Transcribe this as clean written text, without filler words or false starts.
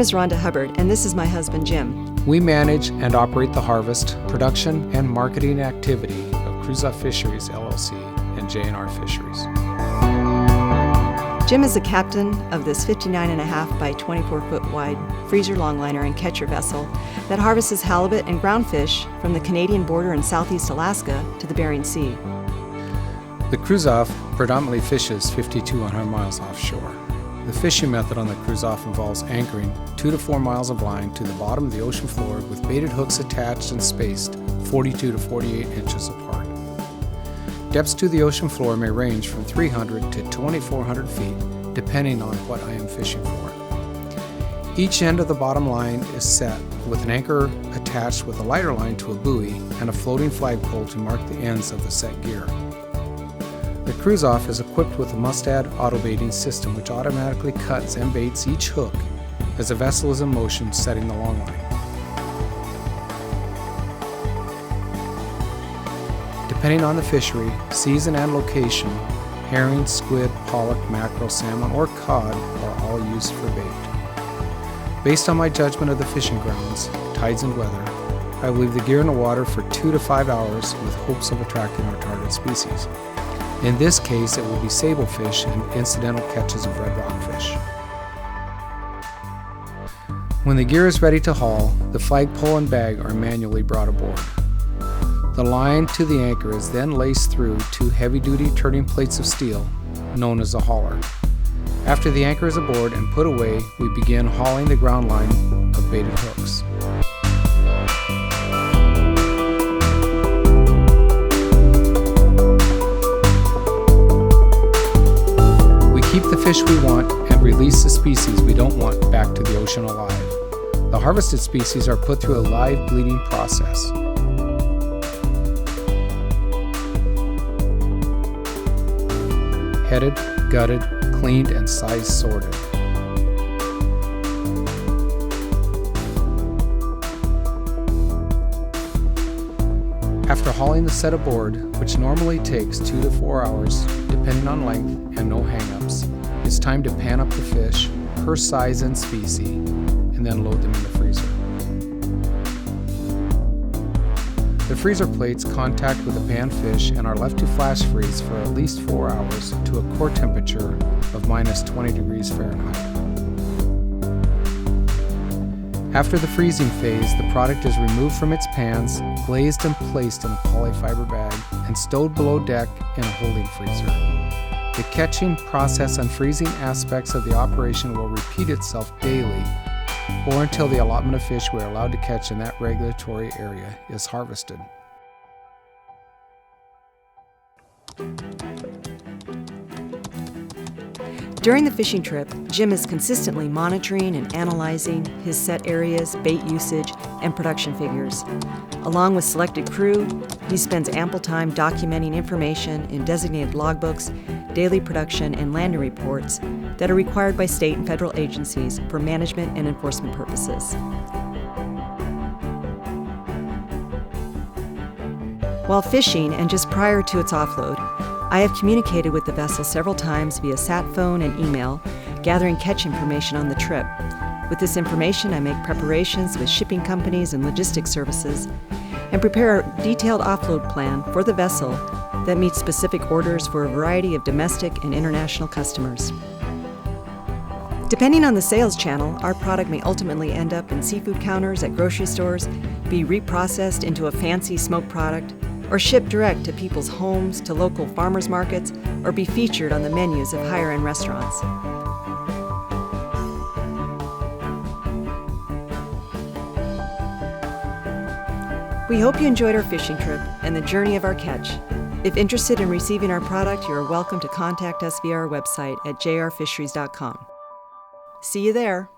is Rhonda Hubbard, and this is my husband, Jim. We manage and operate the harvest, production, and marketing activity of Kruzof Fisheries, LLC, and J&R Fisheries. Jim is the captain of this 59.5 by 24-foot wide freezer longliner and catcher vessel that harvests halibut and groundfish from the Canadian border in southeast Alaska to the Bering Sea. The Kruzof predominantly fishes 5,200 miles offshore. The fishing method on the Kruzof involves anchoring 2 to 4 miles of line to the bottom of the ocean floor with baited hooks attached and spaced 42 to 48 inches apart. Depths to the ocean floor may range from 300 to 2,400 feet, depending on what I am fishing for. Each end of the bottom line is set with an anchor attached with a lighter line to a buoy and a floating flagpole to mark the ends of the set gear. The Kruzof is equipped with a Mustad auto baiting system which automatically cuts and baits each hook as the vessel is in motion setting the long line. Depending on the fishery, season, and location, herring, squid, pollock, mackerel, salmon, or cod are all used for bait. Based on my judgment of the fishing grounds, tides, and weather, I will leave the gear in the water for 2 to 5 hours with hopes of attracting our target species. In this case, it will be sablefish and incidental catches of red rockfish. When the gear is ready to haul, the flagpole and bag are manually brought aboard. The line to the anchor is then laced through 2 heavy-duty turning plates of steel, known as a hauler. After the anchor is aboard and put away, we begin hauling the ground line of baited hooks. We keep the fish we want and release the species we don't want back to the ocean alive. The harvested species are put through a live bleeding process. Headed, gutted, cleaned, and size sorted. After hauling the set aboard, which normally takes 2 to 4 hours, depending on length and no hang-ups, it's time to pan up the fish per size and species, and then load them in the freezer. The freezer plates contact with the panned fish and are left to flash freeze for at least 4 hours to a core temperature of minus 20 degrees Fahrenheit. After the freezing phase, the product is removed from its pans, glazed and placed in a polyfiber bag, and stowed below deck in a holding freezer. The catching, process, and freezing aspects of the operation will repeat itself daily or until the allotment of fish we are allowed to catch in that regulatory area is harvested. During the fishing trip, Jim is consistently monitoring and analyzing his set areas, bait usage, and production figures. Along with selected crew, he spends ample time documenting information in designated logbooks, daily production, and landing reports that are required by state and federal agencies for management and enforcement purposes. While fishing and just prior to its offload, I have communicated with the vessel several times via sat phone and email, gathering catch information on the trip. With this information, I make preparations with shipping companies and logistics services and prepare a detailed offload plan for the vessel that meets specific orders for a variety of domestic and international customers. Depending on the sales channel, our product may ultimately end up in seafood counters at grocery stores, be reprocessed into a fancy smoked product, or shipped direct to people's homes, to local farmers markets, or be featured on the menus of higher-end restaurants. We hope you enjoyed our fishing trip and the journey of our catch. If interested in receiving our product, you are welcome to contact us via our website at jrfisheries.com. See you there.